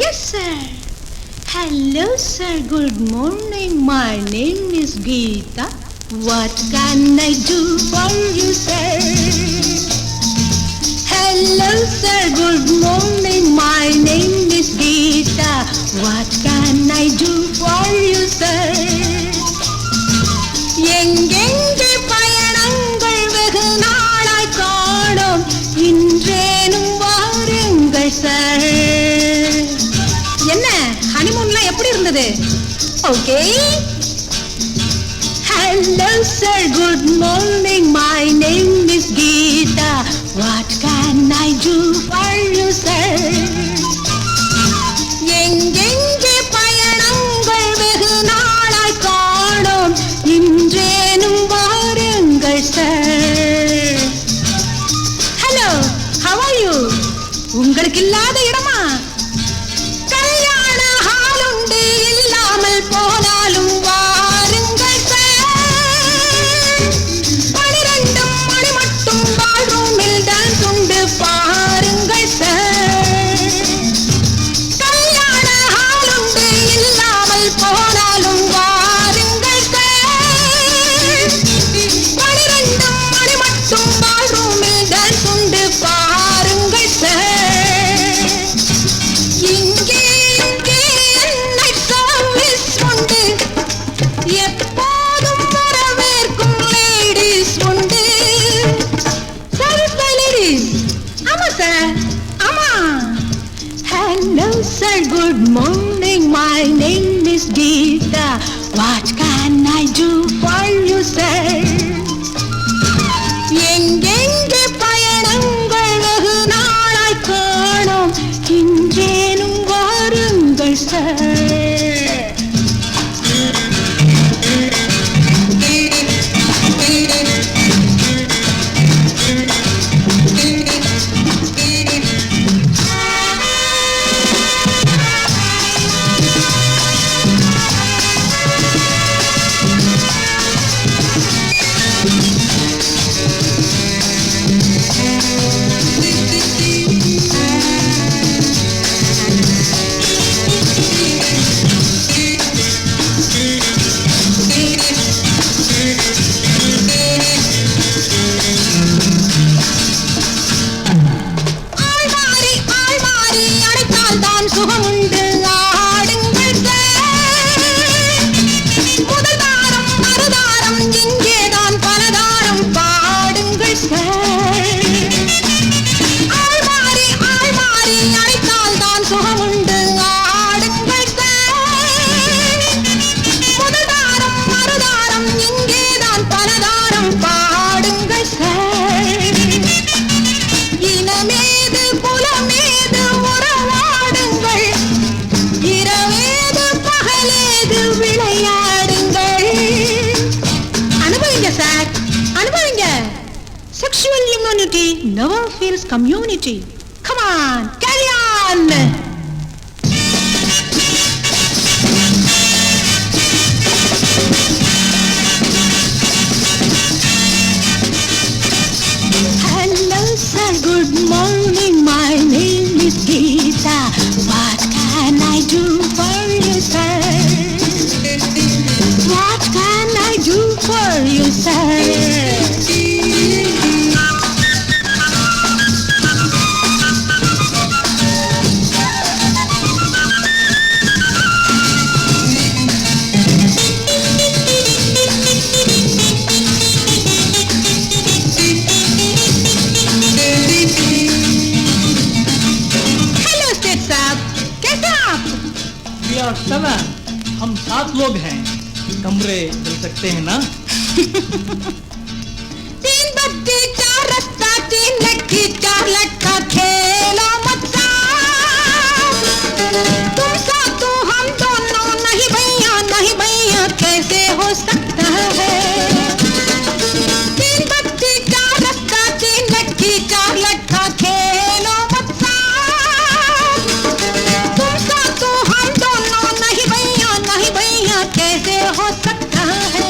Yes, sir. Hello, sir. Good morning. My name is Geeta. What can I do for you, sir? Hello, sir. Good morning. My name is Geeta. What can I do for you, sir? எங்கெங்கே பயணங்கள் வெகு நாளாய் காணோம் இன்றேனும் வாருங்கள் sir. என்ன ஹனிமூன்லாம் எப்படி இருந்தது? Okay. Hello sir, good morning. My name is Geeta. What can I do for you, sir? எங்கெங்கே பயணங்கள் வெகு நாளாய் காணோம் இன்றேனும் வாருங்கள் sir. Hello, how are you? உங்களுக்கு இல்லாத இடமா? கல்யாண ஹால் உண்டு, இல்லாமல் போனாலும் வாருங்கள் சார். 12 மணி மட்டும் பால்ரூமில் டான்ஸ் உண்டு, பாருங்கள் சார். கல்யாண ஹால் உண்டு, இல்லாமல் போனாலும் வாருங்கள் சார். 12 மணி மட்டும் பால்ரூமில் டான்ஸ் உண்டு, பாருங்கள் சார். இங்கே இங்கே என்னை சர்வீஸ் உண்டு, எப்போதும் வரவேற்கும் லேடிஸ் உண்டு. Service ladies. ஆமா சார், ஆமா. Hello sir, good morning. My name is Geeta. What can I do for you, sir? எங்கெங்கே பயணங்கள் வெகு நாளாய் காணோம் இன்றேனும் வாருங்கள் சார். சுகமுண்டு, ஆடுங்கள் சார். முதல் தாரம் மறுதாரம் இங்கேதான் பலதாரம், பாடுங்கள் சார். ஆள் மாறி அழைத்தால் தான் சுகமுண்டு, ஆடுங்கள் சார். முதல் தாரம் மறுதாரம் இங்கேதான் பலதாரம், பாடுங்கள் சார். இனமேது குலமேது உறவாடுங்கள், இரவேது பகலேது விளையாடுங்கள். அனுபவிங்க சார், அனுபவிங்க. Sexual immunity never feels community. Come on, carry on. Hello sir, good morning. My name is Geeta. What can I do for you, sir? What can I do for you, sir? We are 7. हम 7 लोग हैं. कमरे मिल सकते हैं ना? 3 बत्ती 4 रास्ता 3 लड़की 4 लड़का, खेलो मत साथ. तुम साथ तो हम दोनों, नहीं भैया कैसे हो सकता है? 3 बत्ती 4 रास्ता 3 लड़की 4 लड़का, खेलो मत साथ. तुम साथ तो हम दोनों, नहीं भैया कैसे हो सकता है?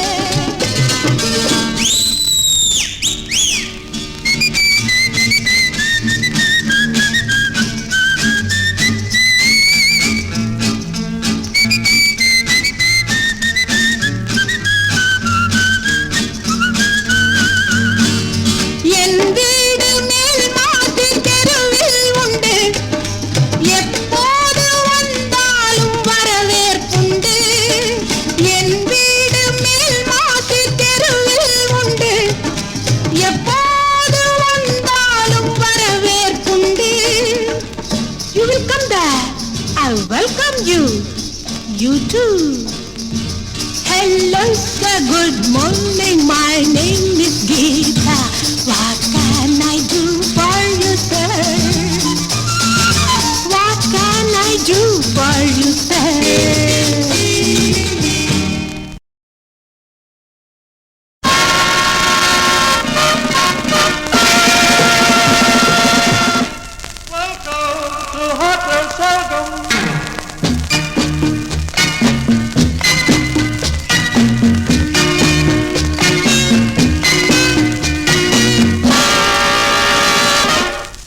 morning, my name is Geeta. What can I do for you, sir? What can I do for you, sir?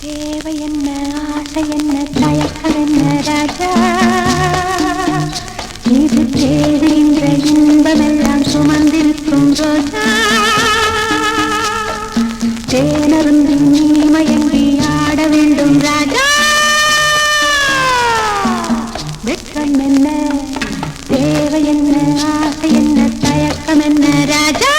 தேவை என்ன ஆசை என்ன தயக்கம் என்ன ராஜா இது தேடுகின்ற இன்பமெல்லாம் சுமந்திருக்கும் ரோஜா தேனருந்து நீ மயங்கி ஆட வேண்டும் ராஜா வெட்கம் என்ன தேவை என்ன ஆசை என்ன தயக்கம் என்ன ராஜா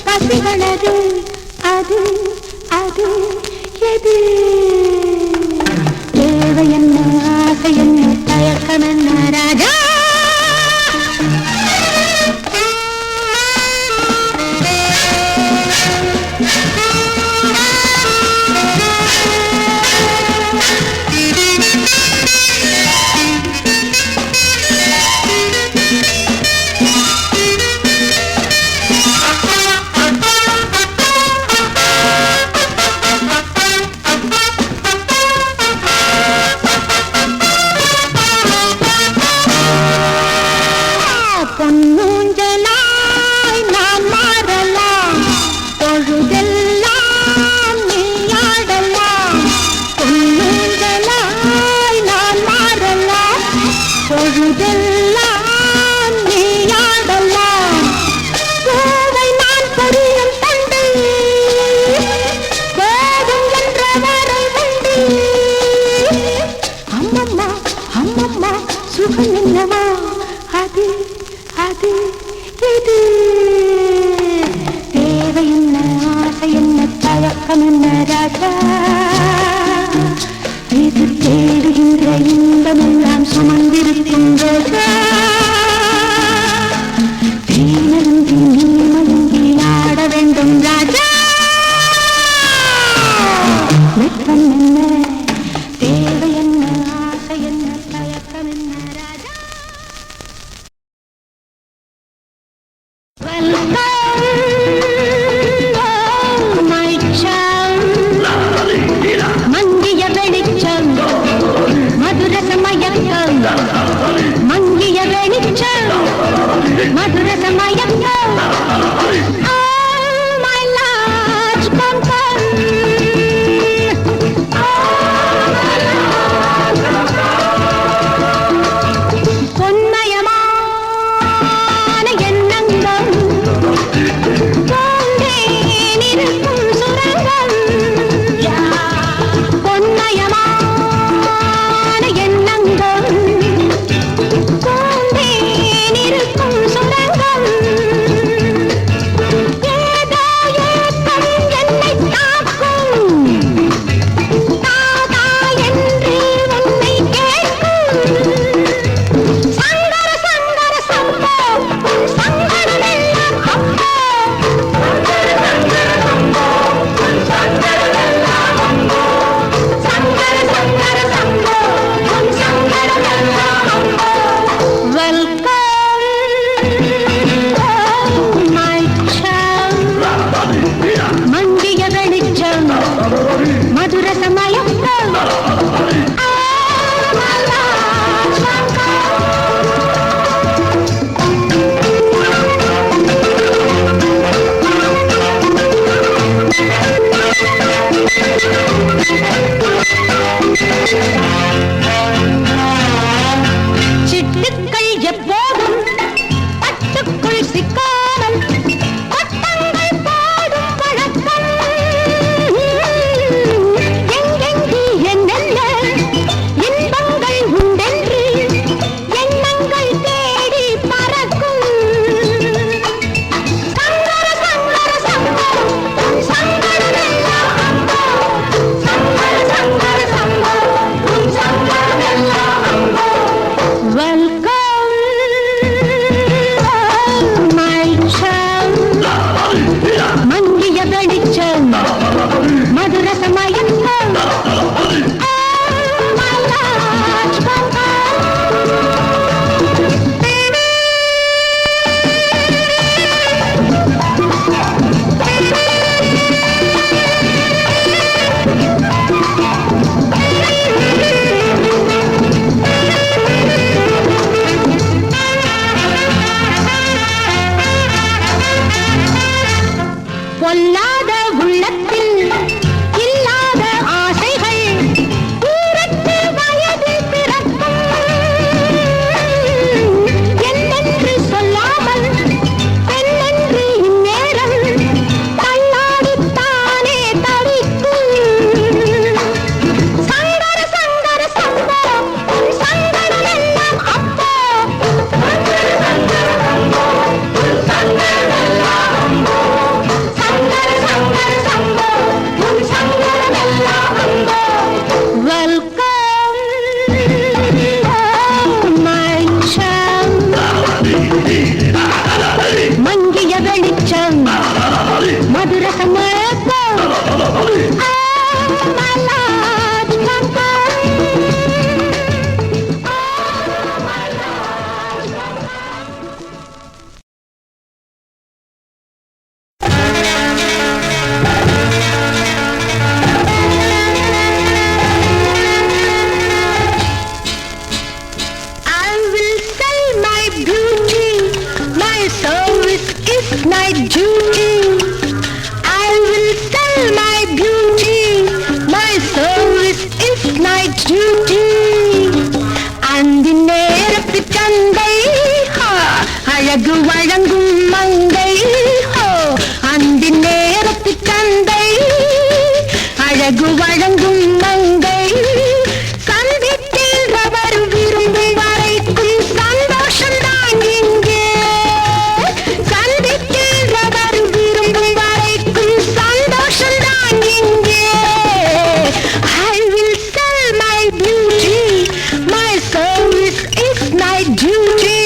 பசிகளது அது அது எது தேவை என்ன ஆசை என்ன தயக்கம் என்ன ராஜா பொன்னூஞ்சலாய் நான் மாறலாம் பொழுதெல்லாம் நீ ஆடலாம் பொன்னூஞ்சலாய் நான் மாறலாம் பொழுதெல்லாம் நீ ஆடலாம் கோவை நான் பொரியும் தந்தை கோபம் என்ற வரை வண்டி அம்மம்மா அம்மம்மா சுகம் என்னவா அது அது இது தேவை என்ன ஆசை என்ன தயக்கம் என்ன ராஜா இது தேடுகின்ற இன்பமெல்லாம் சுமந்திருக்கும் ரோஜா தேனருந்தி நீ மயங்கி ஆட வேண்டும் ராஜா வெட்கம் என்ன தேவை என்ன ஆசை என்ன தயக்கம் என்ன ராஜா Welcome, oh my child. duty. அந்த நேரத்து சந்தை அழகு வழங்கும் மங்கை. அந்த நேரத்து சந்தை அழகு வழங்கும் மங்கை. சந்திக்கின்றவர் விரும்பும் வரைக்கும் சந்தோஷம்தான் இங்கே. சந்திக்கின்றவர் விரும்பும் வரைக்கும் சந்தோஷம்தான் இங்கே. I will sell my beauty. My service is my duty.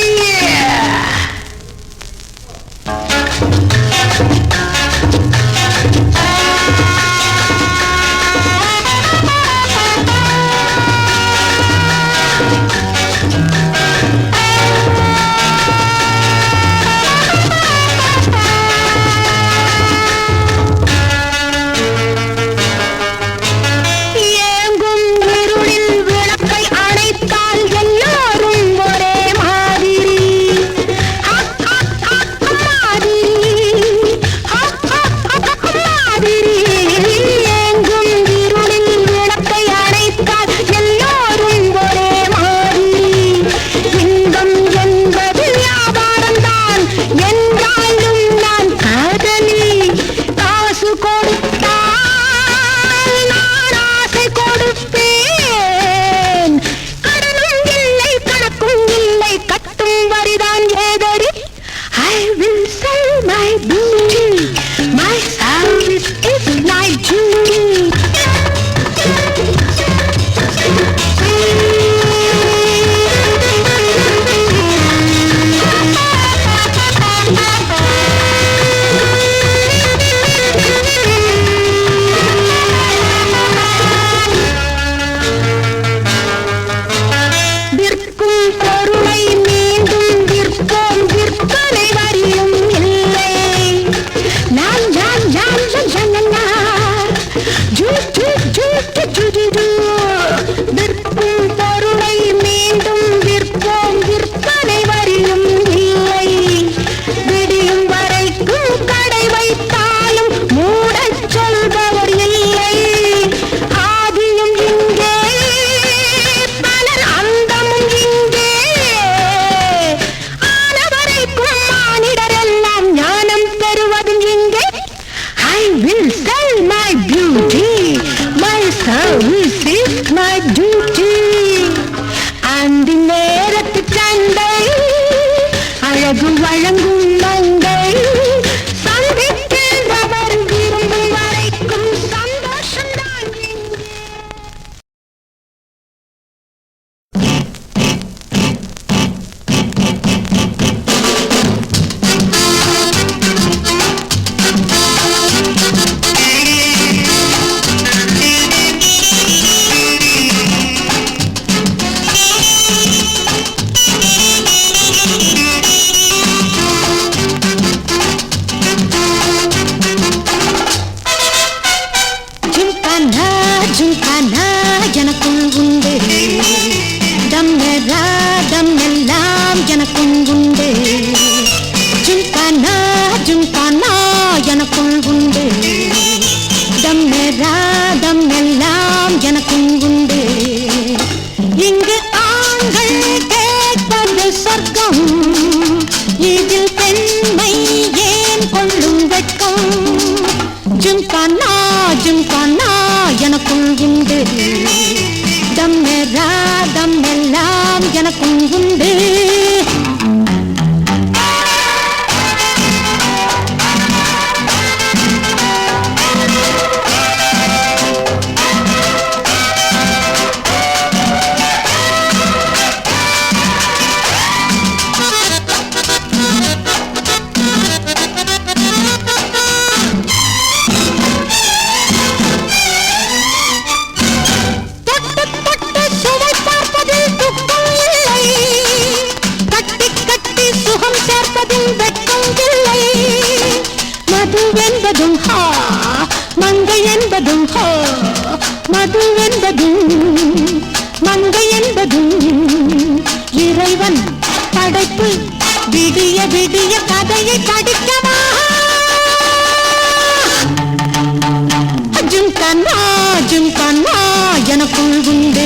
எனக்குள் உண்டு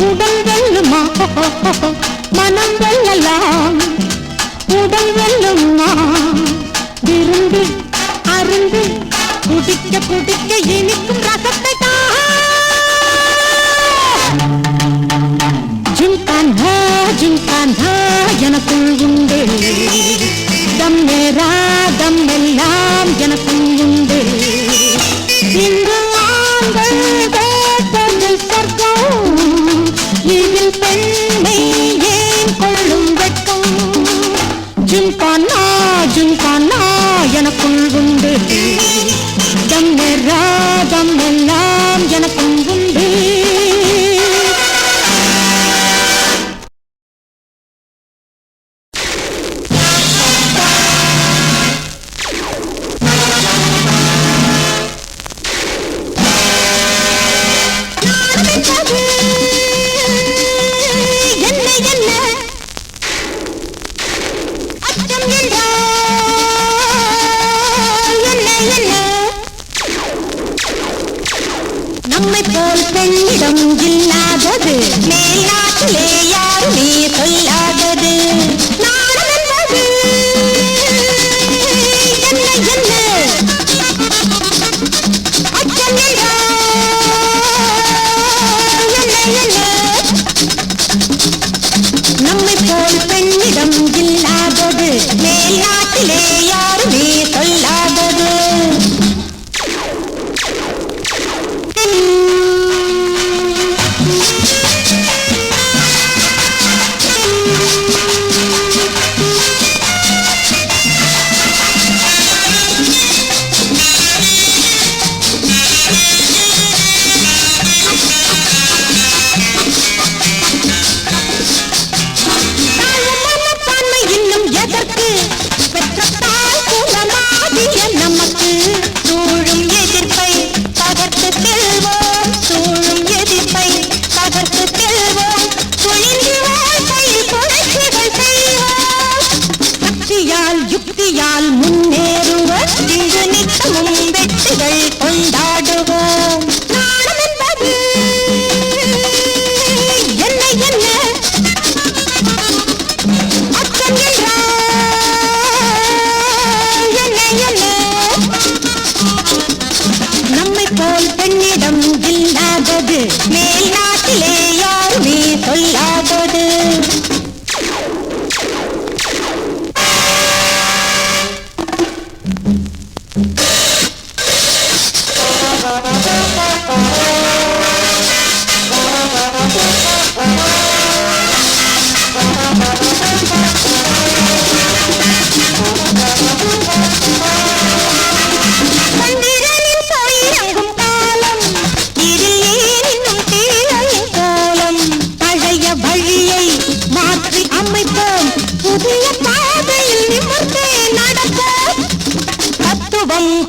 உடல் வெல்லுமா மனம் வெல்லலாம் உடல் வெல்லுமா விருந்து அருந்து குடிக்க குடிக்க இனிக்கும் ரசத்தை ஜிம்கான் எனக்குள் உண்டு தம் நேரா தம் எல்லாம் எனக்குள் உண்டு இன்று ஆண்கள் கேட்டது சொர்க்கம் இதில் பெண்ணை ஏன் கொள்ளும் வெட்கம் ஜிம்கானா எனக்குள் உண்டு தம் நேரா தம் எல்லாம் எனக்குள் உண்டு நம்மை போல் பெண்ணிடம் இல்லாதது மேல்நாட்டிலே யாருமே சொல்லாதது நாணம் என்பது என்ன அச்சம் என்ன நம்மை போல் பெண்ணிடம் இல்லாதது மேல்நாட்டிலே யாருமே சொல்லாதது யுக்தியால் முன்னேறுவர் இங்கு நித்தமும் வெற்றிகள் கொண்டாடுவோம் நாணம் என்பது என்ன அச்சம் என்ன நம்மை போல் பெண்ணிடம் இல்லாதது மேல்நாட்டிலே யாருமே சொல்லாதது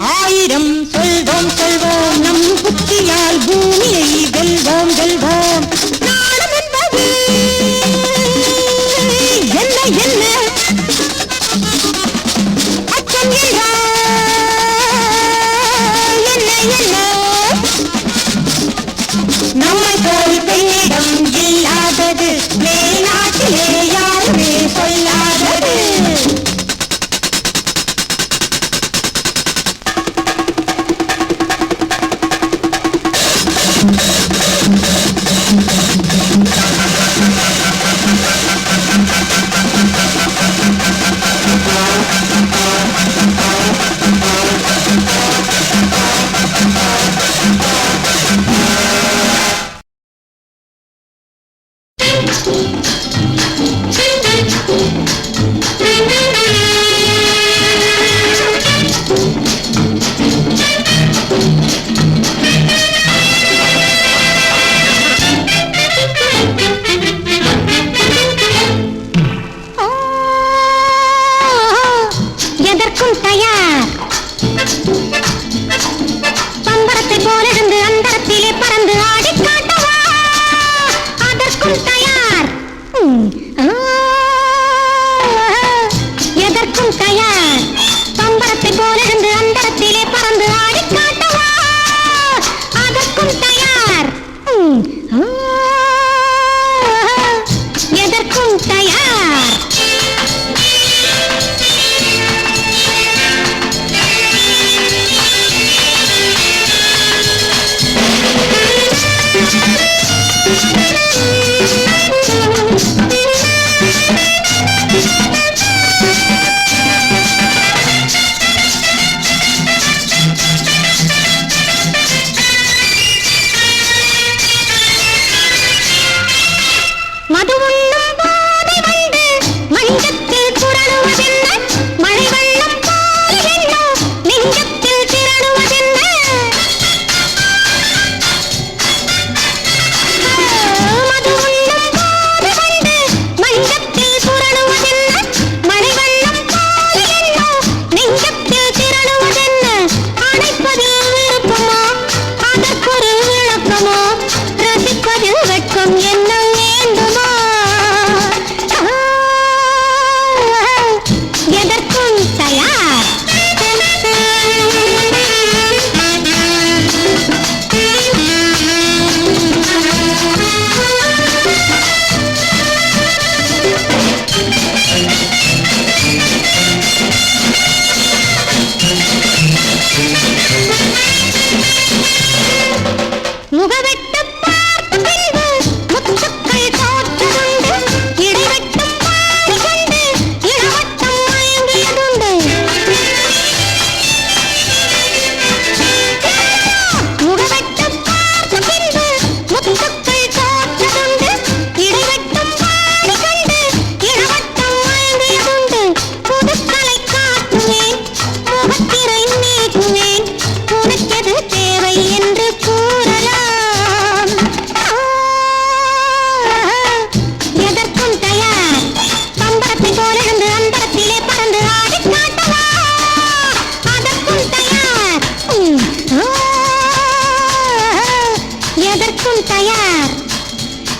ஆயிரம் சொல்வோம் நம் புத்தியால் பூமியை வெல்வோம் நாணம் என்பது என்ன அச்சம் என்ன நம்மை போல் பெண்ணிடம் இல்லாதது மேல்நாட்டிலே யாருமே சொல்லாதது எதற்கும் தயார்.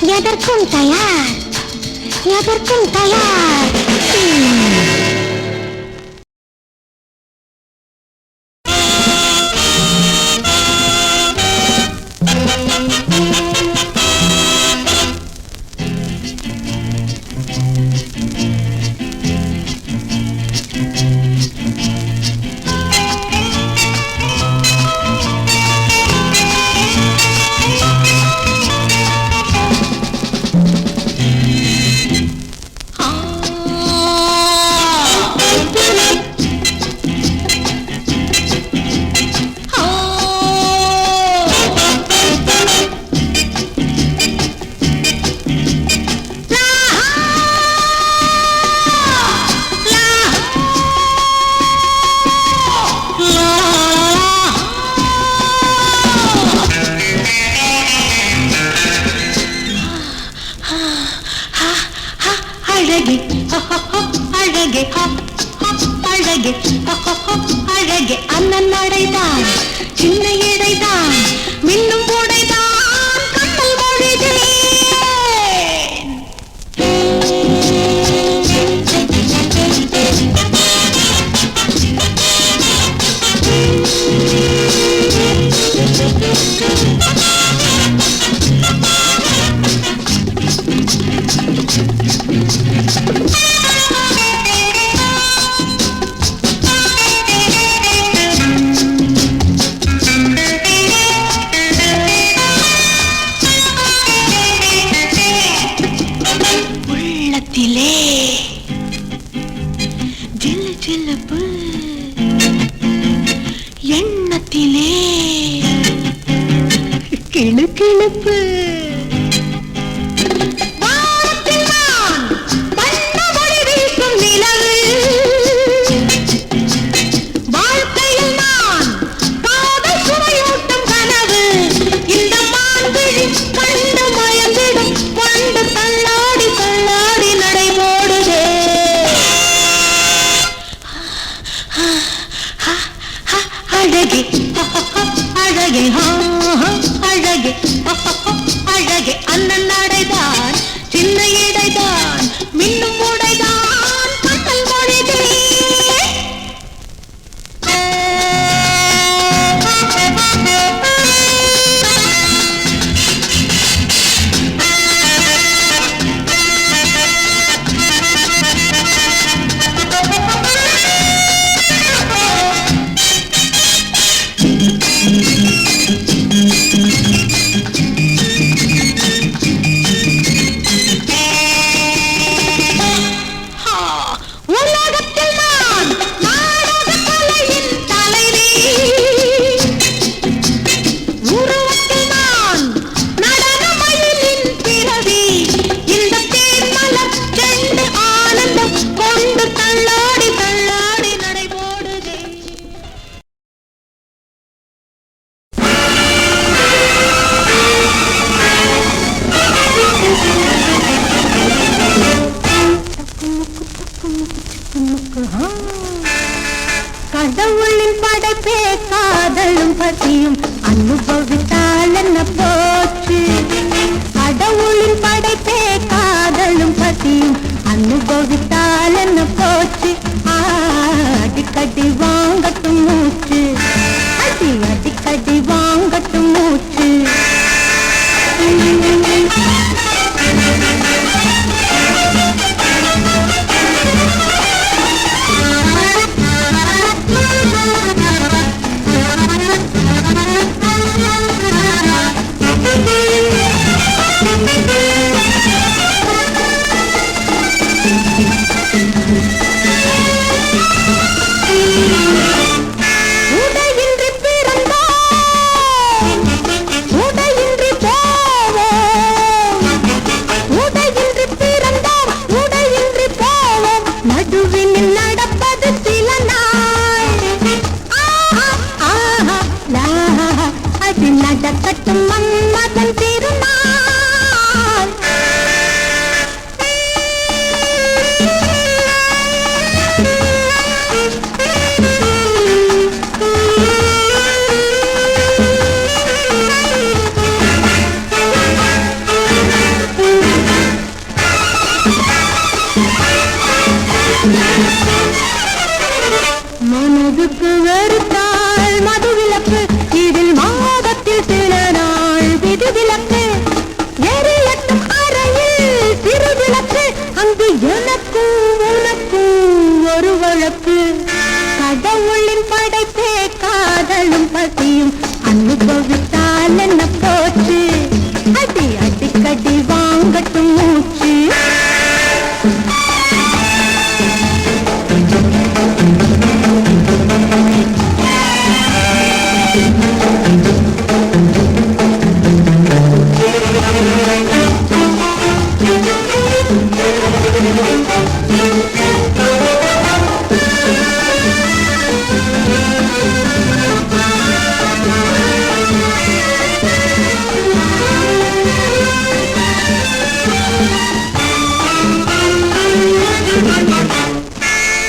எதற்கும் தயார். எதற்கும் தயார். அழகே அழகே அழகே அண்ணன் நடைதான் சின்ன இடைதான் மின்னும் உடைதான் கண்ணல் மொழிதே எண்ணத்திலே கிளுகிளுப்பு வானத்தில் நான் வண்ண ஒளி வீசும் நிலவு வாழ்க்கையில் நான் காதல் சுவையூட்டும் கனவு இந்த மான்விழி கண்டு மயந்திடும் கொண்டு தள்ளாடி தள்ளாடி நடைபோடுதே அழகே அழகே அழகே பசியும் அனுபவித்தால் என்ன போச்சு கடவுளின் படைப்பே காதலும் பசியும் அனுபவித்தால் என்ன போச்சு அடிக்கடி வாங்கட்டும் மூச்சு அடிக்கடி வாங்கட்டும் மூச்சு உடையின்றி பிறந்தோம் உடையின்றி போவோம் உடையின்றி பிறந்தோம் உடையின்றி போவோம் நடுவில் நடப்பது சில நாள் அது நடக்கட்டும் மன்மதன் திருநாள் மனதுக்கு வெறுத்தாள் மதுவிலக்கு இதில் மாதத்தில் சில நாள் விதிவிலக்கு எரியட்டும் அறையில் திருவிளக்கு அங்கு எனக்கும் உனக்கும் ஒரு வழக்கு கடவுளின் படைப்பே காதலும் பசியும் அனுபவித்தால் என்ன போச்சு அடிக்கடி வாங்கட்டும் மூச்சு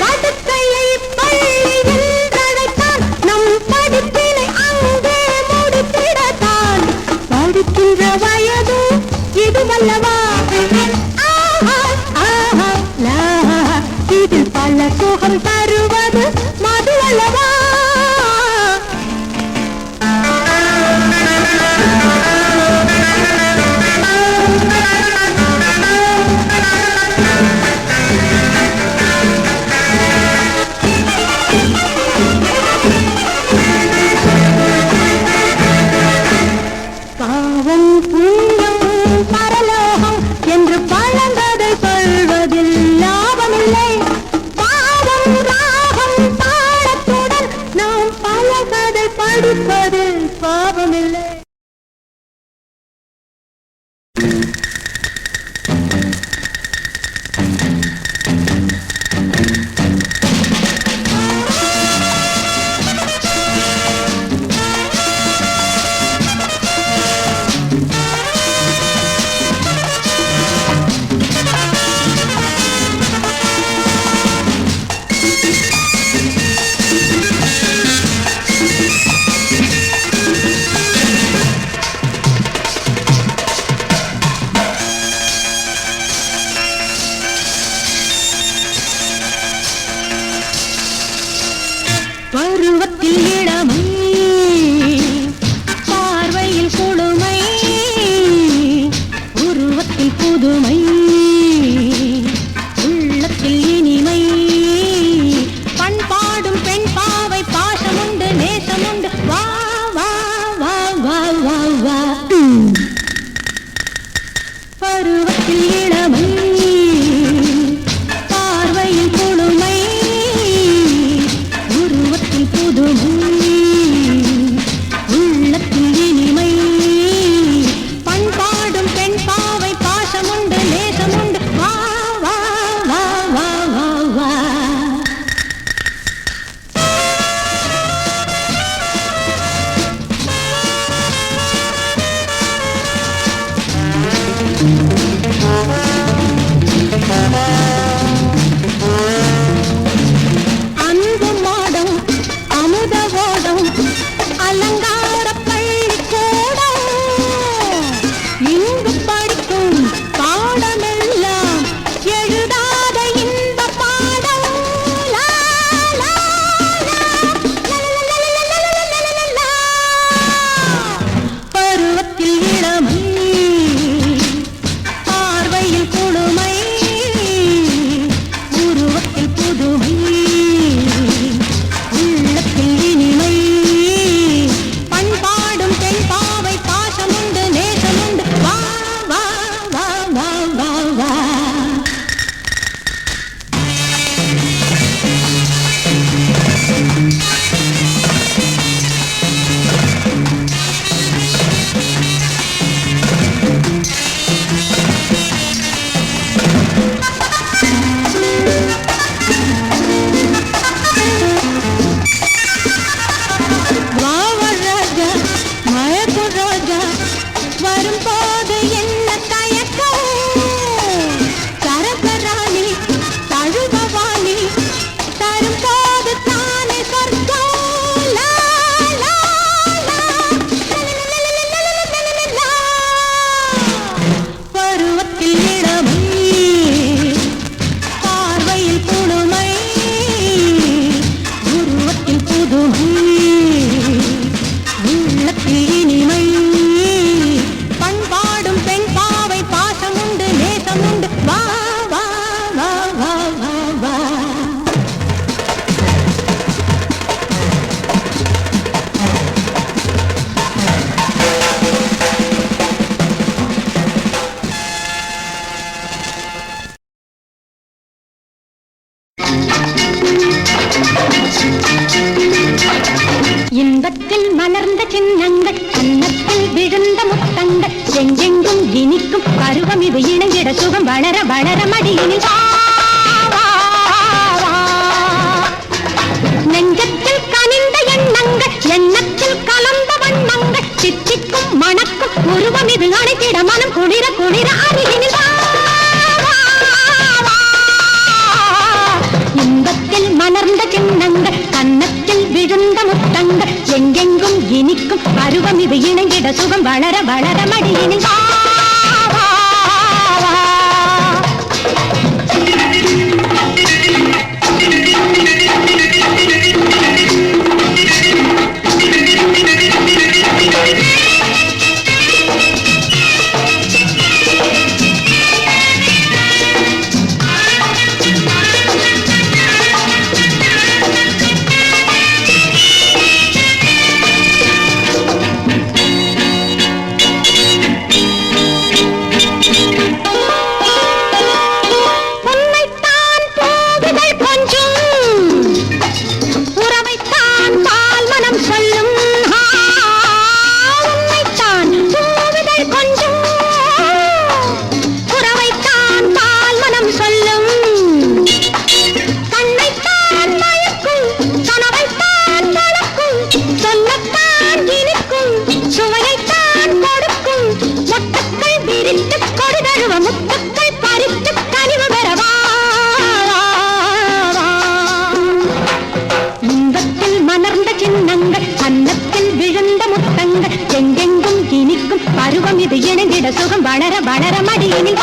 படுக்கையை பள்ளி என்றழைத்தான் நம் படிப்பினை அங்கே முடித்திடத்தான் படிக்கின்ற வயதும் இதுவல்லவா இதில் பல சுகம் தருவது மது அல்லவா பாவம் புண்ணியம் பரலோகம் என்று பழங்கதை சொல்வதில் லாபமில்லை பாவம் ராகம் தாளத்துடன் நாம் பல கதை படிப்பதில் பாவமில்லை பருவத்தில் இளமை பார்வையில் கொடுமை உருவத்தில் புதுமை உள்ளத்தில் இனிமை பண்பாடும் பெண் பாவை பாசமுண்டு நேசமுண்டு வா வா வா வா வா வா பருவத்தில் இளமை பார்வையில் கொடுமை உருவத்தில் புதுமை உள்ளத்தில் இனிமை பண்பாடும் பெண் பாவை பாசமுண்டு நேசமுண்டு வா வா வா வா வா வா இன்பத்தில் மலர்ந்த சின்னங்கள் கன்னத்தில் விழுந்த முத்தங்கள் எங்கெங்கும் இனிக்கும் பருவம் இது இணைந்திட சுகம் வளர வளர மடியினில் நெஞ்சத்தில் கனிந்த எண்ணங்கள் எண்ணத்தில் கலந்த வண்ணங்கள் சித்திக்கும் மணக்கும் உருவம் இது அணைத்திட மனம் குளிர குளிர அருகினில் இன்பத்தில் மலர்ந்த சின்னங்கள் கன்னத்தில் விழுந்த முத்தங்கள் எங்கெங்கும் இனிக்கும் பருவம் இது இணைந்திட சுகம் வளர வளர மடியினில் பருவம் இது இணைந்திட சுகம் வளர வளர மடியினில்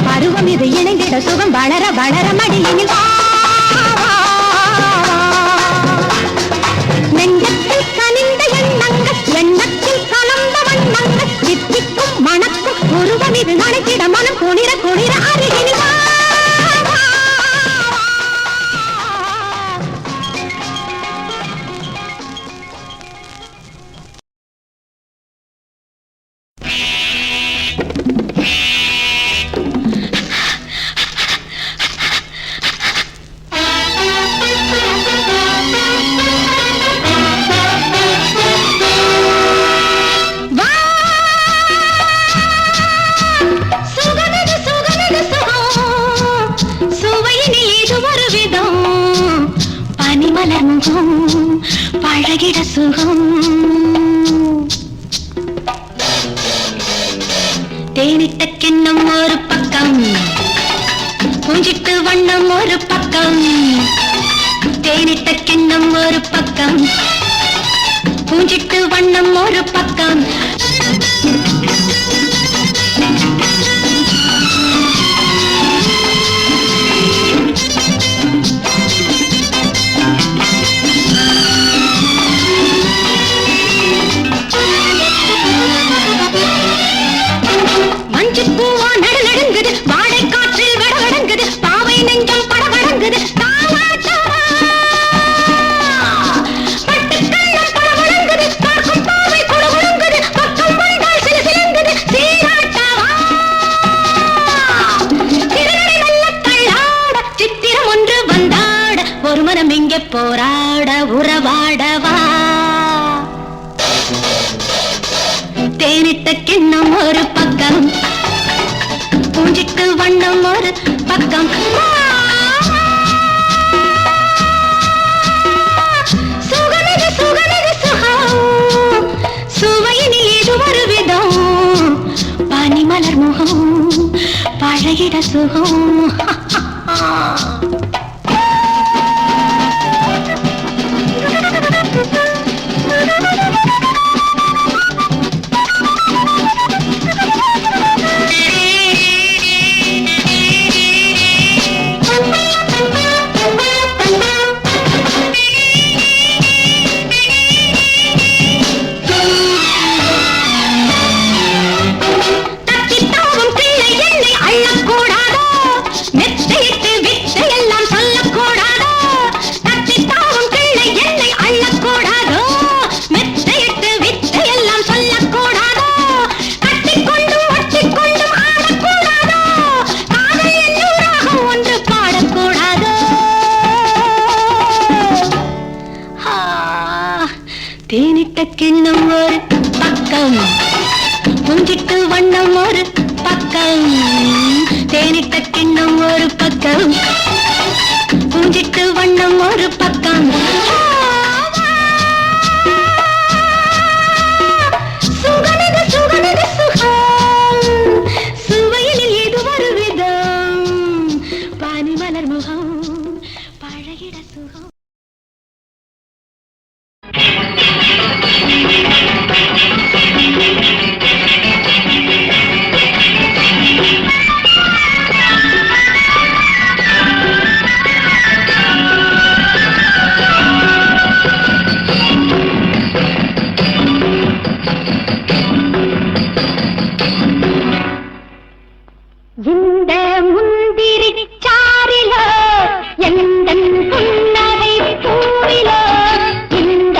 பருவம் இது இணைந்திட சுகம் வளர வளர மடியினில் நெஞ்சத்தில் கனிந்த எண்ணங்கள் எண்ணத்தில் கலந்த வண்ணங்கள் சித்திக்கும் மணக்கும் உருவம் இது அணைத்திட மனம் குளிர குளிர அருகினில் பழகிட சுகம் தேனிட்ட கிண்ணம் ஒரு பக்கம் பூஞ்சிட்டு வண்ணம் ஒரு பக்கம் தேனிட்ட கிண்ணம் ஒரு பக்கம் பூஞ்சிட்டு வண்ணம் ஒரு பக்கம் போராட உறவாடவா தேனிட்ட கிண்ணம் ஒரு பக்கம் வண்ணம் ஒரு பக்கம் சுகமிகு சுகமிகு சுகம் சுவையினில் இது ஒரு விதம் பனிமலர் முகம் பழகிட சுகம் தேனிட்ட கிண்ணம் ஒரு பக்கம் முஞ்சிட்டு வண்ணம் ஒரு பக்கம் தேனிட்ட கிண்ணம் ஒரு பக்கம் முஞ்சிட்டு வண்ணம் ஒரு பக்கம் சுகமிகு சுகமிகு சுகம் சுவையினில் இது ஒரு விதம் பனிமலர் முகம் பழகிட சுகம் இந்த முந்திரி சாரிலோ எந்தன் புன்னகை பூவிலோ இந்த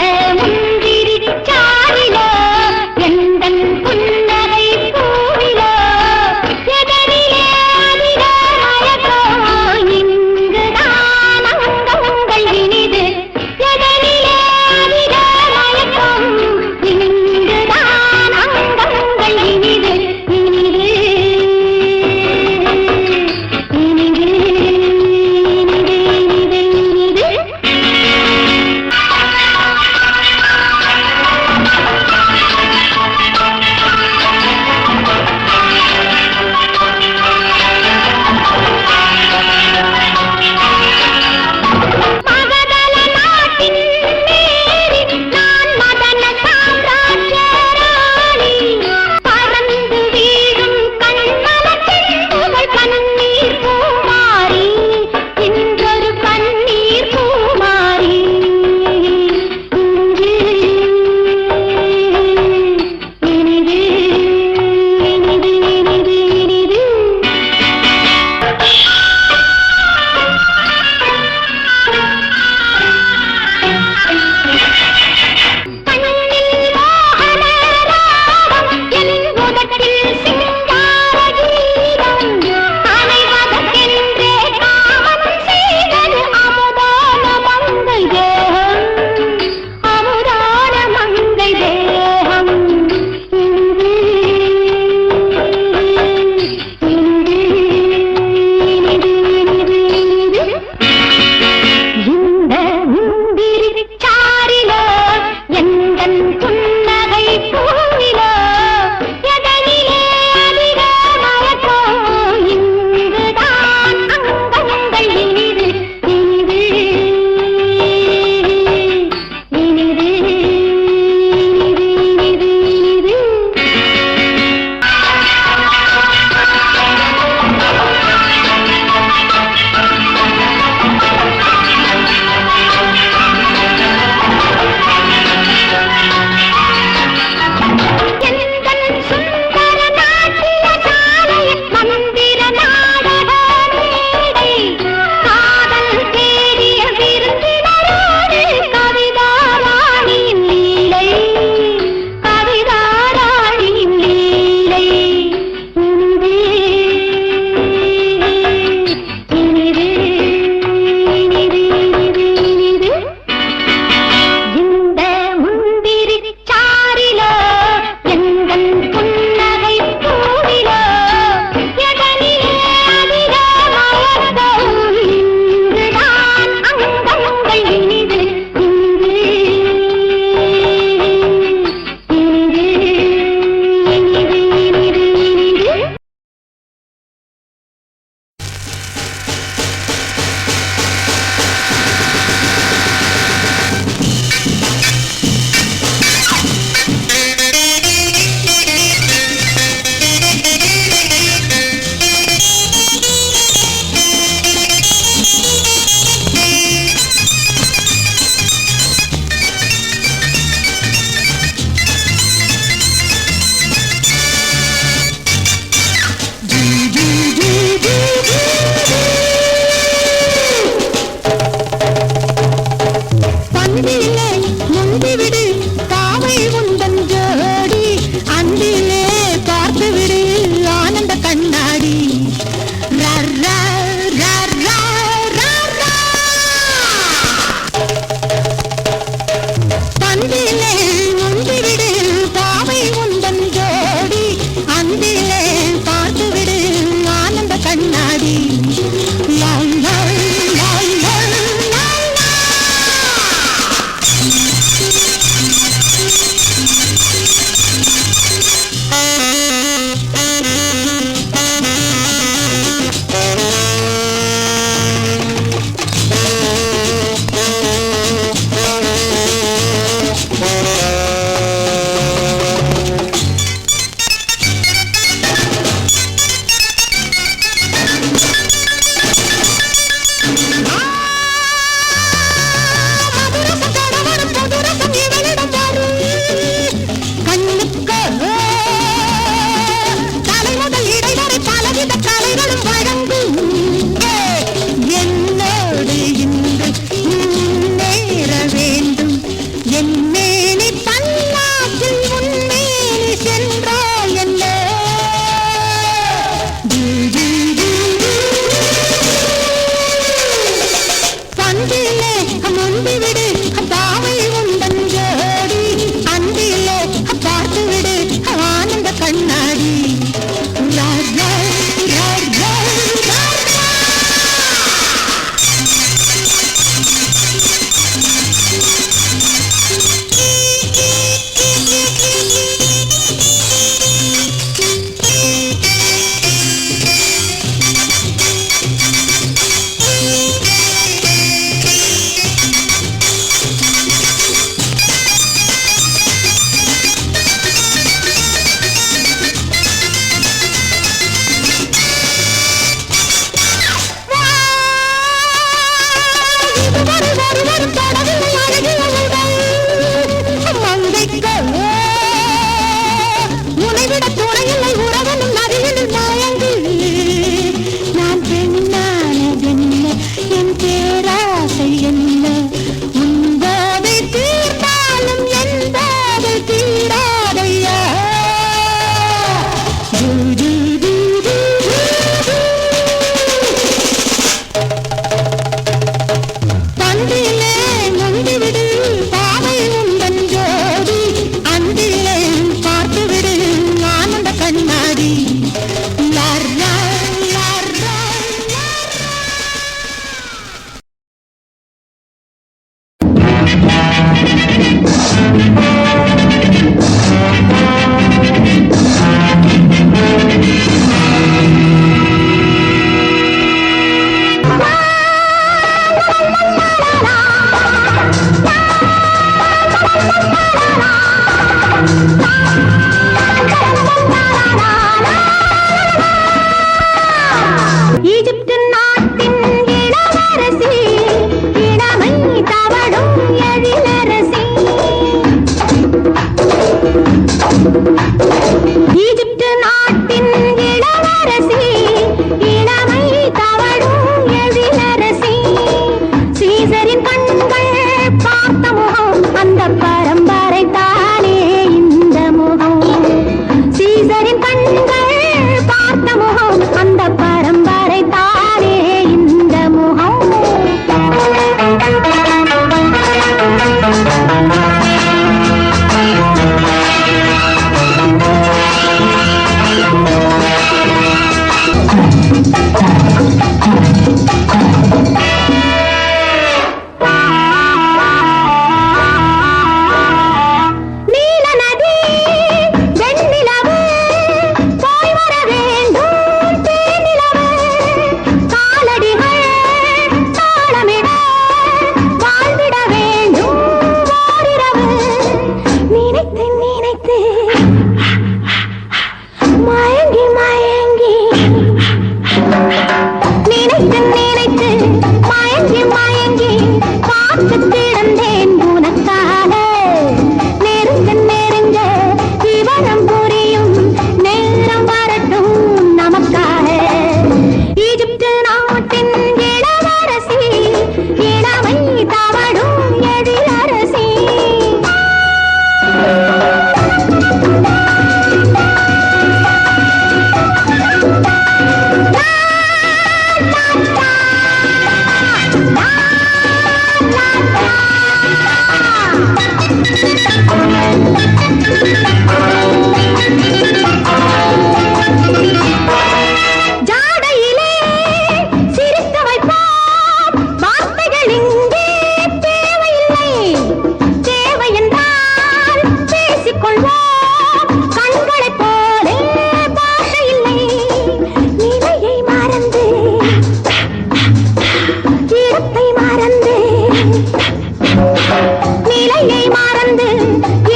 பறந்து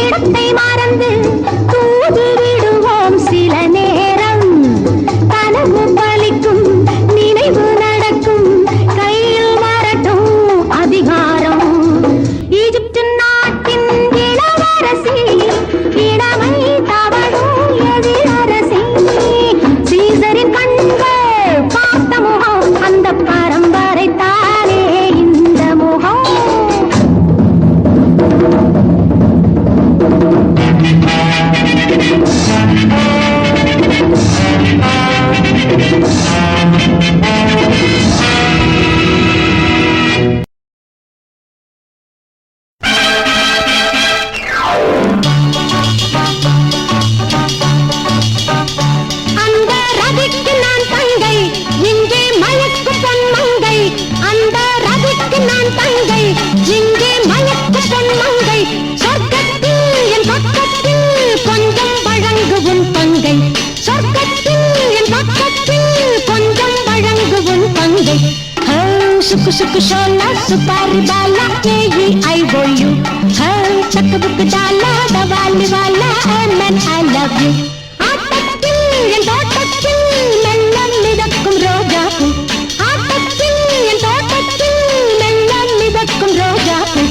இடத்தை மறந்து தூது விடுவோம் சில நேரம். கனவு பலிக்கும், நினைவு நடக்கும், கையில் வரட்டும் அதிகாரம். ஈஜிப்ட் நாட்டின் இளவரசி, இளமை தவழும் எதிரரசி. சீசரின் கண்கள் பார்த்த முகம், அந்த பரம்பரை தானே இந்த முகம். அந்த ரதிக்கு நான் தங்கை, இங்கே மயக்கும் பொன்மங்கை. அந்த ரதிக்கு நான் தங்கை, இங்கே மயக்கும் பொன்மங்கை. சொர்க்கத்தில் என் பக்கத்தில் கொஞ்சம் வழங்குவும் பங்கை. சொர்க்கத்தில் என் பக்கத்தில் கொஞ்சம் வழங்குவும் பங்கை. சுக்கு சுக்கு சோலா சுபாரி பாலா ஏயி ஐ ஓ சக்கு புக்கு டாலா டவாலி வாலா and I love you. ஆட்டத்தில் என் தோட்டத்தில் மெல்ல மிதக்கும் ரோஜாப்பூ. ஆட்டத்தில் என் தோட்டத்தில் மெல்ல மிதக்கும் ரோஜாப்பூ.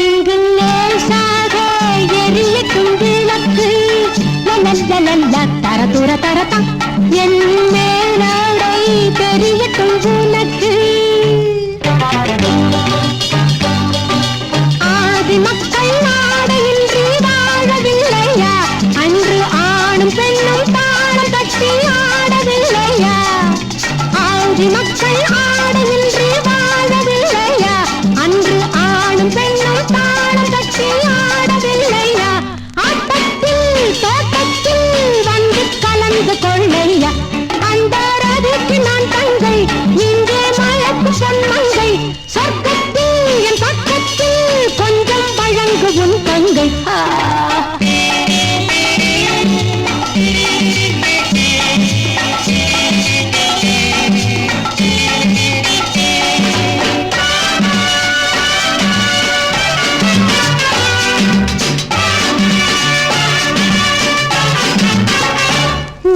இங்கு லேசாக எரியட்டும் விளக்கு. லலலலல தரதுர தரதா என் மேலாடை தெரியட்டும் உனக்கு. ஆதி மக்கள் நாடையின்றி வாழவில்லையா? அன்று ஆணும் பெண்ணும் தாளம் தட்டி ஆடவில்லையா? ஆதி மக்கள் ஆடையின்றி வாழவில்லையா? அன்று ஆணும் பெண்ணும் தாளம் தட்டி ஆடவில்லையா? ஆட்டத்தில் தோட்டத்தில் வந்து கலந்து கொள்ளையா? அந்த ரதிக்கு நான் தங்கை, இங்கே மயக்கும் பொன்மங்கை. சொர்க்கத்தில் என் பக்கத்தில் கொஞ்சம் வழங்குவும் பங்கை.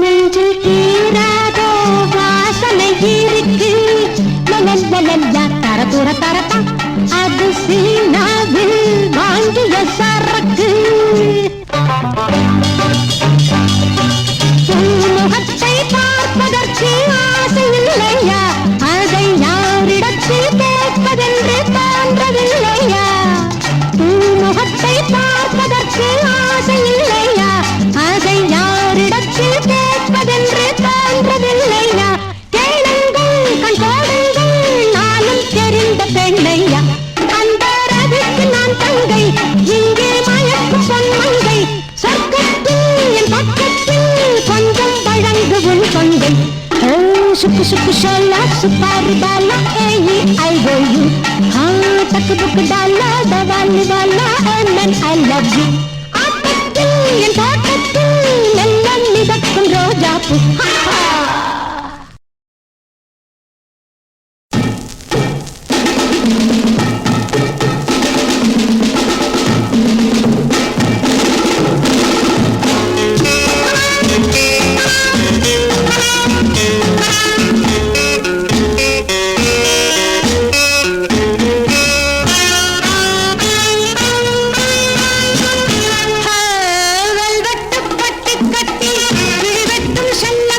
நெஞ்சில் தீராதோ வாசனை இருக்கு. லலலலல தரதுர தரதா அது சீனாவில் வாங்கிய சரக்கு. முகத்தை பார்ப்பதற்கு ஆசை இல்லையா? அதை யாரிடத்தில் கேட்பதென்று தோன்றவில்லையா? முகத்தை பார்ப்பதற்கு ஆசை இல்லையா? அதை யாரிடத்தில் கேட்பதென்று தோன்றவில்லையா? கேளுங்கள் கண் போடுங்கள் நானும் தெரிந்த பெண்ணையா. அந்த ரதிக்கு நான் தங்கை, இங்கே மயக்கும் பொன்மங்கை. சொர்க்கத்தில் என் பக்கத்தில் கொஞ்சம் வழங்குவும் பங்கை. சுக்கு சுக்கு சோலா சுபாரி பாலா ஏயி ஐ ஓ தக்கு புக்கு டாலா டவாலி வாலா and I love you. ஆட்டத்தில் என் தோட்டத்தில் மெல்ல மிதக்கும் ரோஜாப்பூ. வெல்வெட்டு பட்டி கட்டி விழிவெட்டும் செல்ல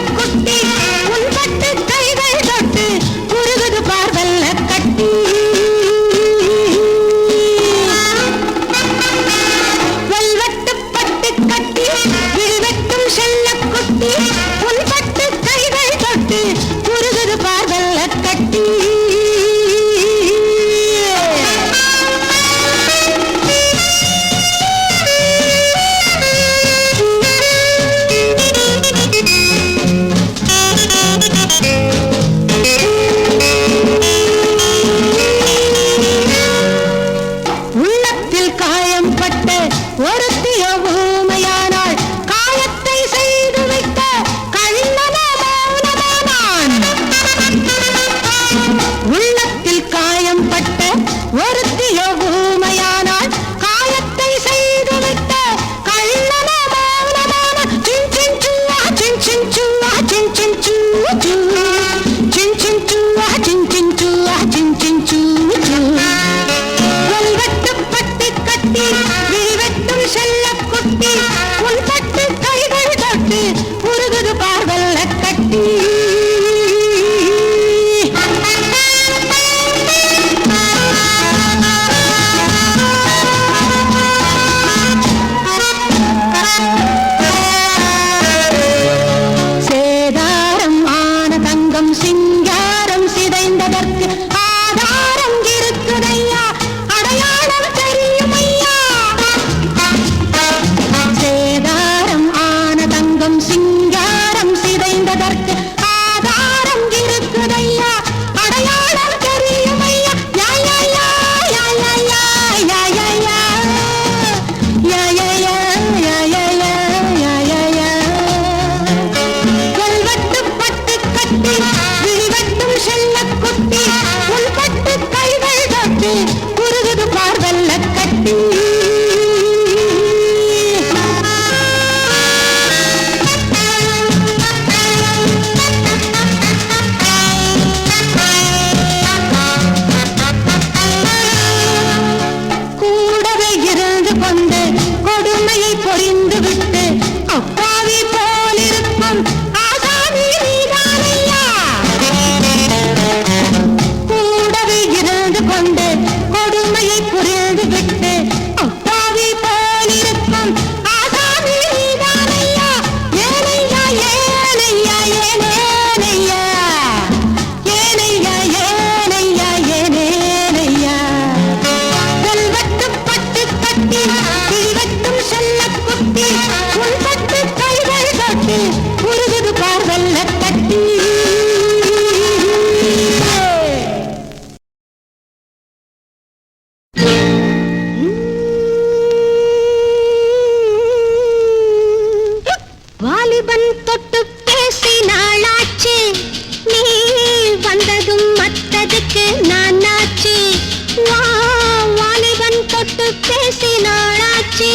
நானாச்சு,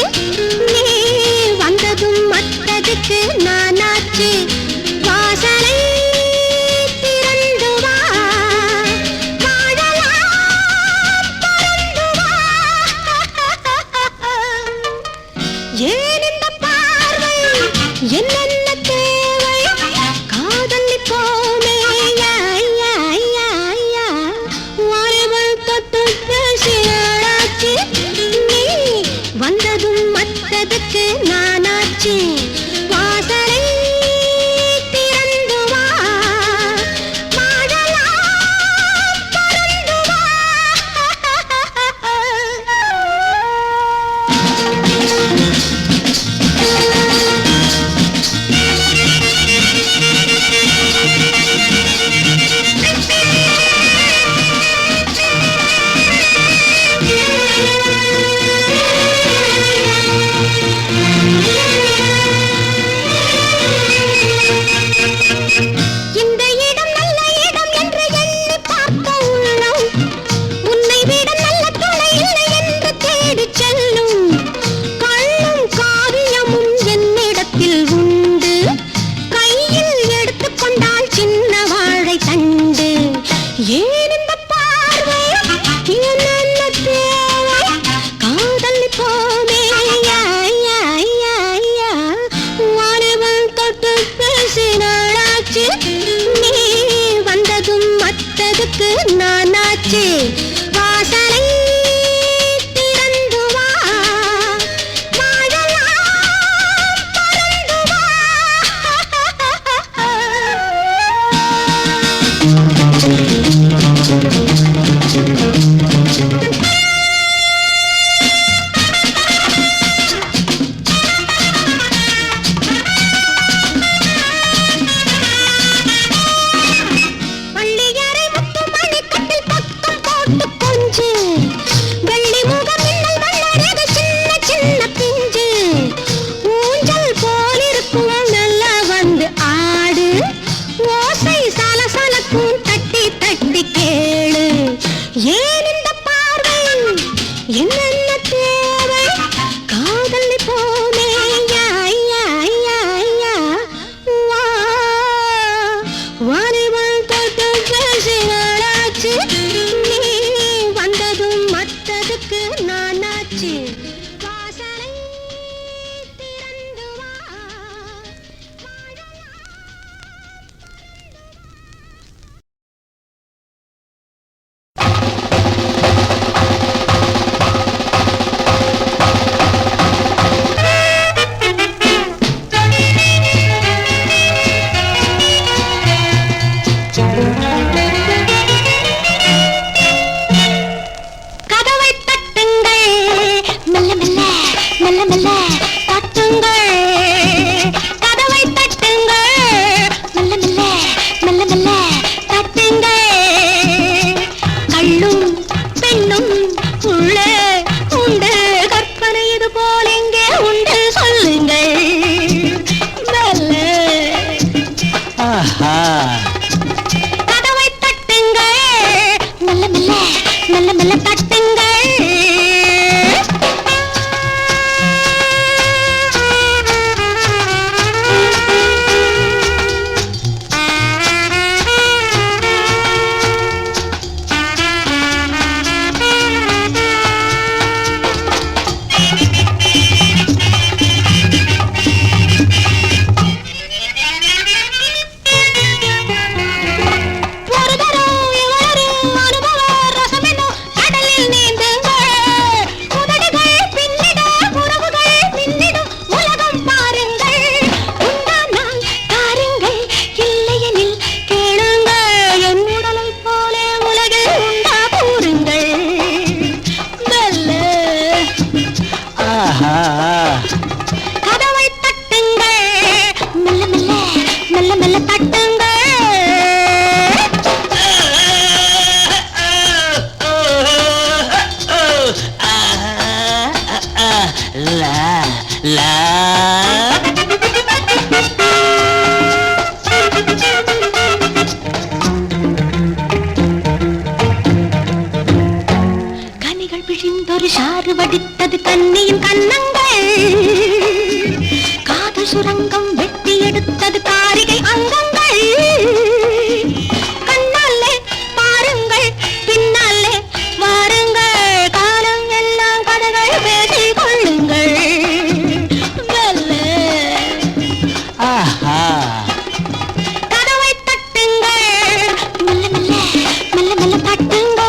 நீ வந்ததும் மத்ததுக்கு நானாச்சு. வாசலை திறந்து வா, வாழலாம் பறந்து வா. ஏன் இந்த பார்வை, என்னென்ன தேவை, காதலிப்போமே ஐயா, ஐயா, ஐயா, ஐயா. வாலிபல் தொட்டு பேசினாச்சு, நீ வந்ததும் மத்ததுக்கு நானாச்சு. வாசலை திறந்து வா, வாழலாம் பறந்து வா. இந்த இடம் நல்ல இடம் என்று எண்ணி பார்த்த உள்ளம், உன்னை விட நல்ல துணை இல்லை என்று தேடிச் செல்லும். கள்ளும் காவியமும் என்னிடத்தில் உண்டு, கையில் எடுத்துக்கொண்டால் சின்ன வாழை தண்டு. ஏன் இந்த பார்வை, என்னென்ன தேவை, காதலிப்போமே ஐயா, ஐயா, ஐயா, ஐயா. வாலிபல் தொட்டு பேசினாளாச்சு, நீ வந்ததும் மத்ததுக்கு நானாச்சு. வாசலை திறந்து வா, வாழலாம் பறந்து வா. பள்ளியறை முத்துமணி கட்டில் பக்கம் போட்டு கொஞ்சு, வெள்ளி முகம் மின்னல் வளரது சின்ன சின்ன பிஞ்சு. ஊஞ்சல் போலிருக்கும் நல்ல வந்து ஆடு, ஓசை சலசலக்கும் தட்டி தட்டி கேளு. ஏன் இந்த பார்வை, என்னென்ன தேவை, காதலிப்போமே ஐயா, ஐயா, ஐயா, ஐயா. வா, வாலிபல் தொட்டு பேசினாளாச்சு, நீ வந்ததும் மத்ததுக்கு நானாச்சு. வாசலை திறந்து வா, வாழலாம். கதவை தட்டுங்கள், மெல்ல மெல்ல மெல்ல மெல்ல தட்டுங்கள். கதவை தட்டுங்கள், மெல்ல மெல்ல மெல்ல மெல்ல தட்டுங்கள். கள்ளும் பெண்ணும் உள்ளே உண்டு, கற்பனை இது போல் எங்கே உண்டு சொல்லுங்கள். மெல்ல கதவை தட்டுங்கள், மெல்ல மெல்ல மெல்ல மெல்ல தட்டுங்கள். ஒரு தரம் இவரு அனுபவ ரசமென்னும் கடலில் நீந்துங்கள். உதடுகள் பின்னிட, உறவுகள் பின்னிடும் உலகம் பாருங்கள். உண்டானால் தாருங்கள், இல்லையெனில் கேளுங்கள். என் உடலைப் போலே உலகில் உண்டா கூறுங்கள். மெல்ல கதவை தட்டுங்கள், மெல்ல மெல்ல மெல்ல மெல்ல தட்டுங்கள். கண்ணிகள் பிழிந்தொரு சாறு வடித்தது கண்ணியின் கன்னங்கள் காதல் சுரங்கம் வெட்டி எடுத்தது காரிகை அங்கங்கள் கண்ணாலே பாருங்கள் பின்னாலே வாருங்கள் காலம் எல்லாம் கதைகள் பேசிக் கொள்ளுங்கள் கதவை தட்டுங்கள் மெல்ல மெல்ல மெல்ல மெல்ல தட்டுங்கள்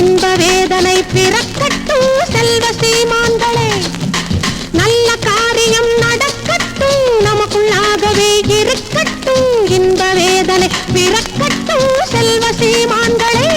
இன்ப வேதனை பிறக்கட்டும் செல்வ சீமான்களே. நல்ல காரியம் நடக்கட்டும் நமக்குள்ளாகவே இருக்கட்டும் இன்ப வேதனை பிறக்கட்டும் செல்வ சீமான்களே.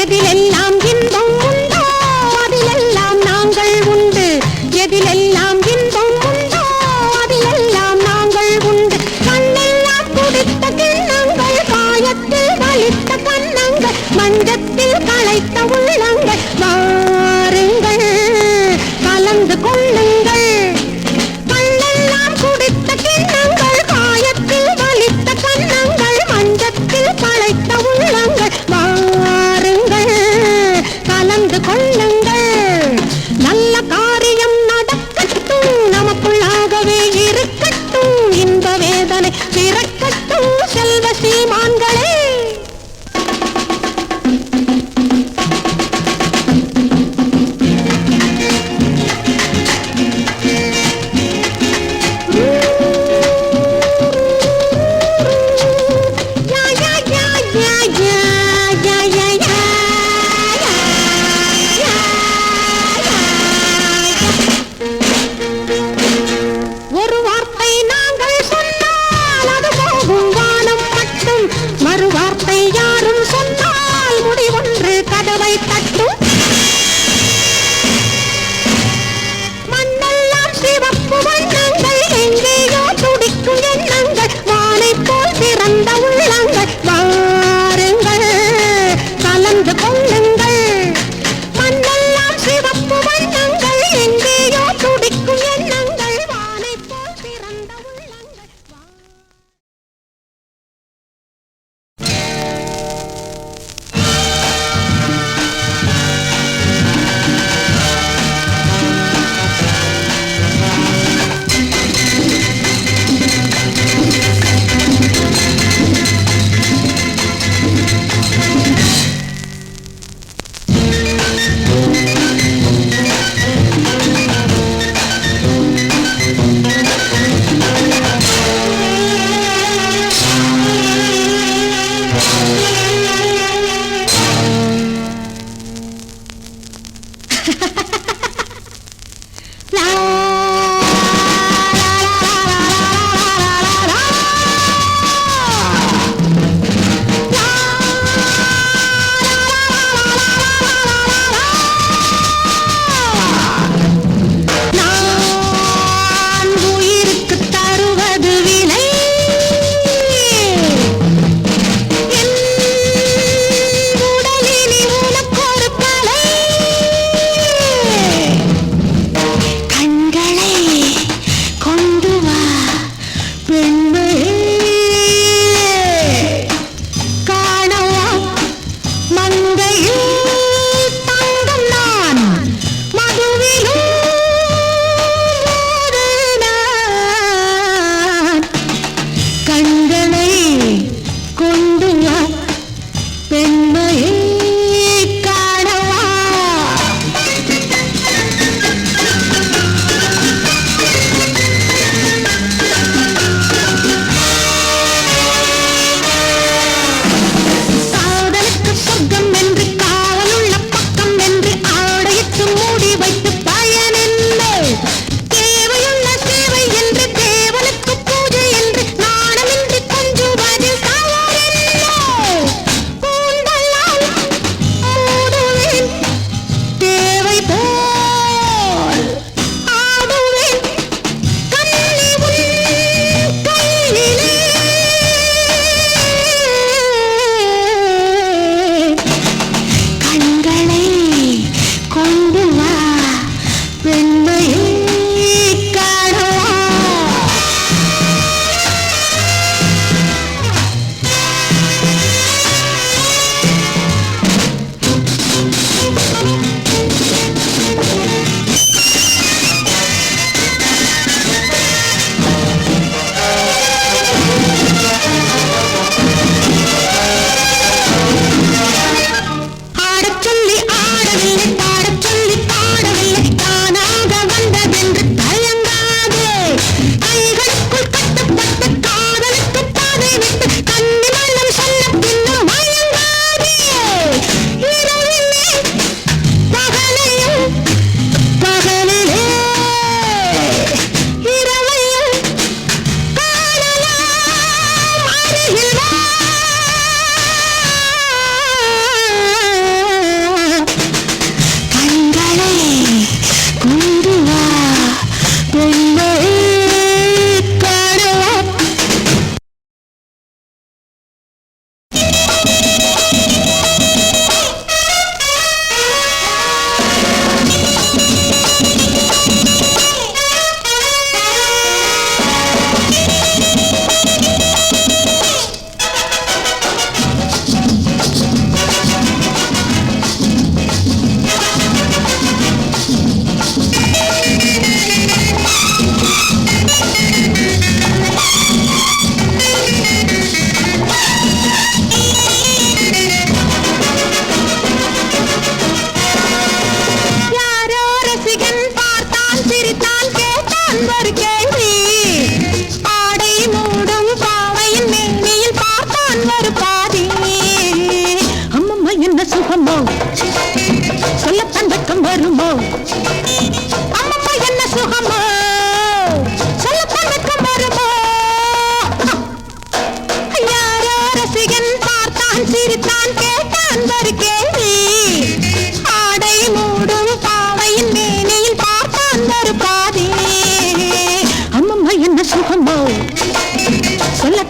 எதிலெல்லாம் இன்பம் உண்டோ அதிலெல்லாம் நாங்கள் உண்டு. எதிலெல்லாம் இன்பம் உண்டோ அதிலெல்லாம் நாங்கள் உண்டு. கண்ணெல்லாம் குடித்த கிண்ணங்கள் காயத்தில் வலித்த கண்ணங்கள் மஞ்சத்தில் களைத்த உள்ளங்கள் வாருங்கள் கலந்து கொள்ளுங்கள். கண்ணெல்லாம் குடித்த கிண்ணங்கள் காயத்தில் வலித்த கண்ணங்கள் மஞ்சத்தில் களைத்த உள்ளங்கள் கலந்து கொள்ளுங்கள். நல்ல காரியம் நடக்கட்டும் நமக்குள்ளாகவே இருக்கட்டும் இன்ப வேதனை பிறக்கட்டும் செல்வ சீமான்களே. ஒரு வார்த்தை நாங்கள் சொன்னால் அது போகும் வானம் மட்டும். மறு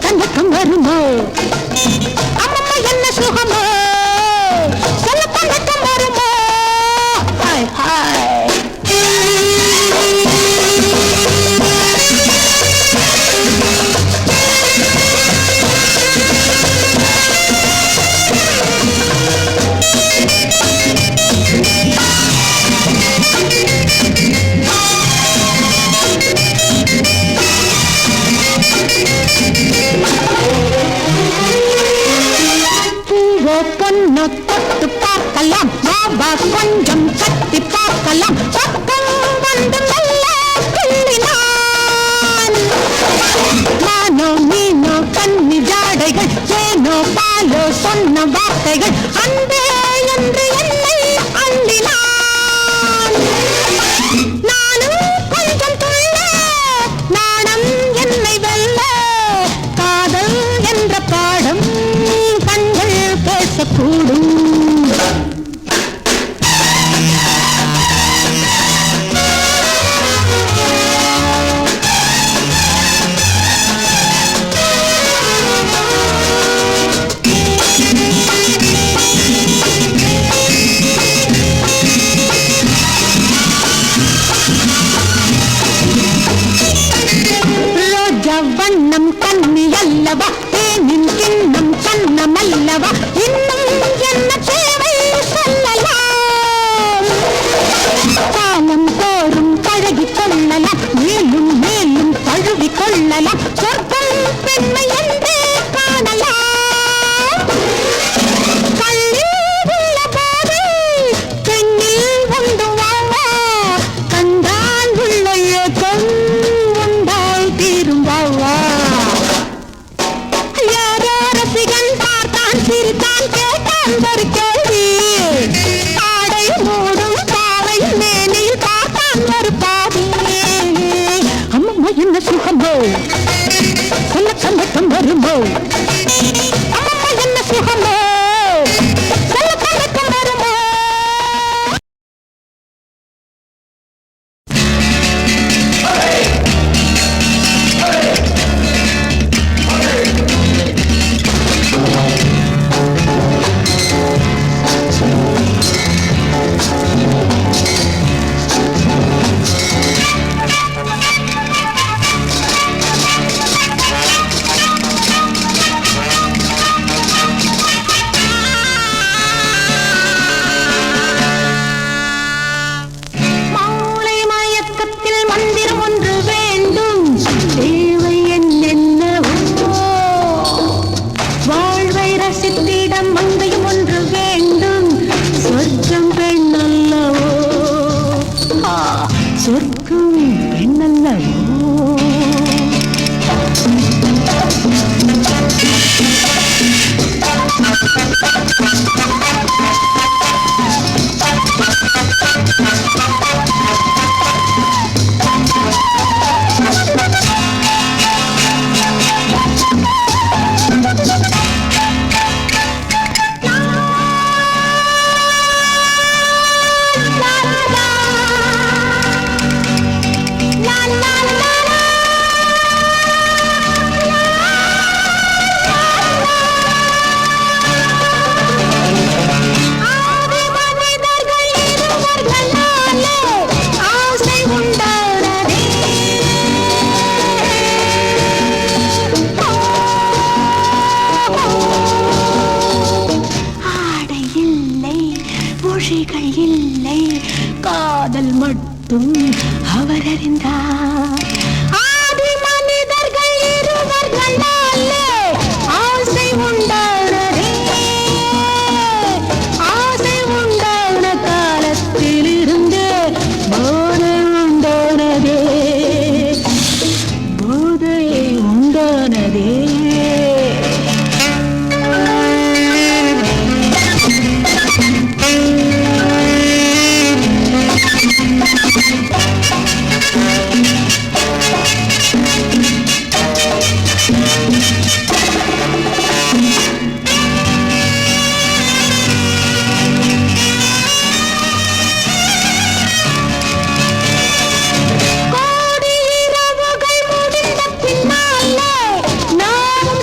கணக்கம் வருமோ அம்மம்மா என்ன சுகமோ சொல்ல கணக்கம் வருமோ ஹாய் ஹாய் பொண்ணு தொட்டு பார்க்கலாம் பாபா கொஞ்சம் கட்டி பார்க்கலாம் பக்கம் வந்து நல்ல கிள்ளினான் நானோ நீனோ கண்ணி ஜாடைகள் ஏனோ பாலோ சொன்ன வார்த்தைகள் அன்பே என்று என்னை அள்ளினான் நானும் கொஞ்சம் துள்ள நாணம் என்னை வெல்ல காதல் என்ற பாடம் கண்கள் பேசக்கூடும் வண்ணம் கண்ணி அல்லவா தேனின் கிண்ணம் கண்ணமல்லவா இன்னும் என்ன தேவை சொல்லலாம் காலம் தோறும் பழகி கொள்ளலாம் மேலும் மேலும் தழுவி கொள்ளலாம் சொர்க்கம் பெண்மை என்றே காணலாம் கண்ணில் உள்ள போது பெண்ணில் உண்டு வாவா கண்டால் உள்ள ஏக்கம் உண்டால் தீரும் வாவா யாரோ ரசிகன் பார்த்தான் சிரித்தான் கேட்டான் ஒரு கேள்வி ஆடை மூடும் பாவை மேனில் பார்த்தான் ஒரு பாவி அம்மம்மா என்ன சுகமோ சொல்ல கணக்கம் வருமோ அம்மம்மா என்ன சுகமோ சொல்ல கணக்கம் வருமோ சொர்க்கம் பெண்ணல்லவோ இல்லை காதல் மட்டும் அவர் அறிந்தார் ஆதி மனிதர்கள் இருவர்களாலே ஆசை உண்டானதே ஆசை உண்டான காலத்திலிருந்து போதை உண்டானதே போதை உண்டானதே கோடி இரவுகள் முடிந்த பின்னாலே நாம்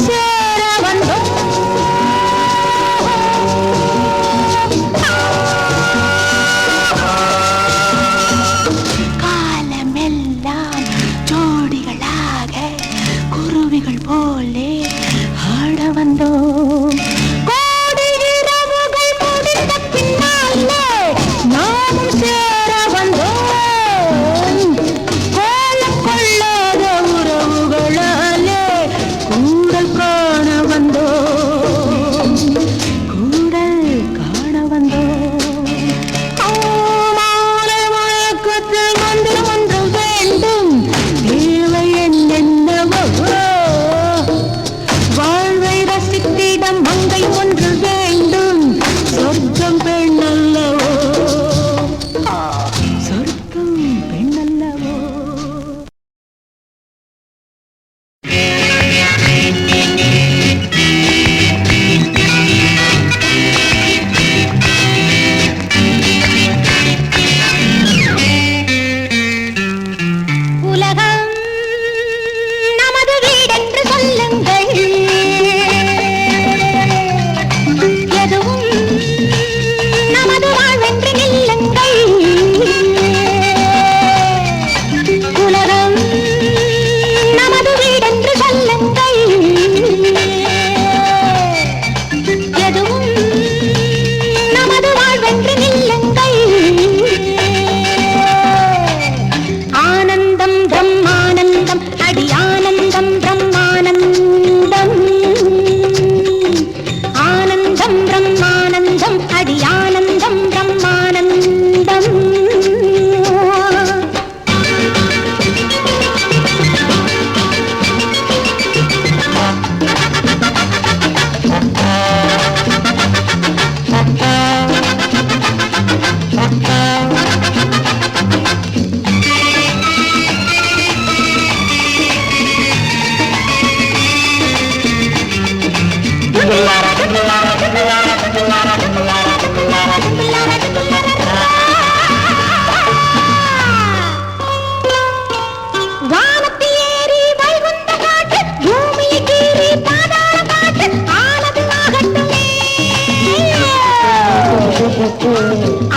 வானத்தில் ஏறி வைகுந்த காட்டு, பூமியை கீறி பாதாள காட்டு, ஆனது ஆகட்டுமே.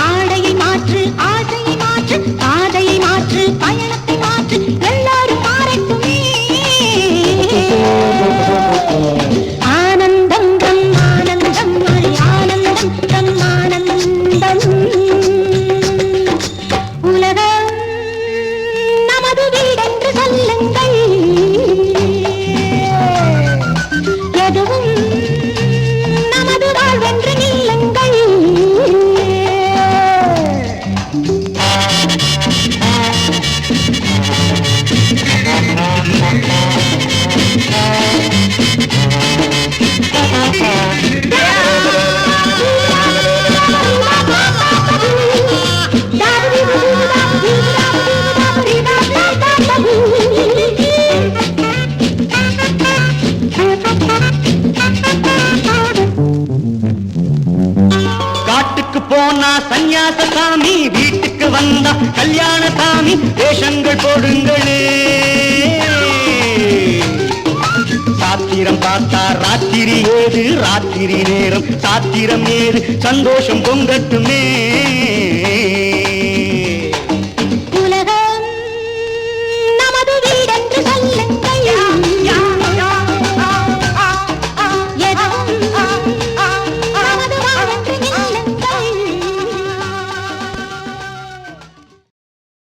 ஆடையை மாற்று, ஆசையை மாற்று, பாதையை மாற்று, பயணத்தை மாற்று, எல்லாரும் மாறட்டுமே. ஆனந்தம் பிரம்மானந்தம், மழை ஆனந்தம் பிரம்மானந்தம். உலகம் நமது வீடென்று சொல்லுங்கள், எதுவும் நமது வாழ்வென்று நில்லுங்கள். காட்டுக்கு போனா சந்நியாச சாமி, வீட்டுக்கு வந்தா கல்யாண சாமி, வேஷங்கள் போடுங்களே. சாத்திரம் பார்த்தா ராத்திரி ஏது, ராத்திரி நேரம் சாத்திரம் ஏது, சந்தோஷம் பொங்கட்டுமே.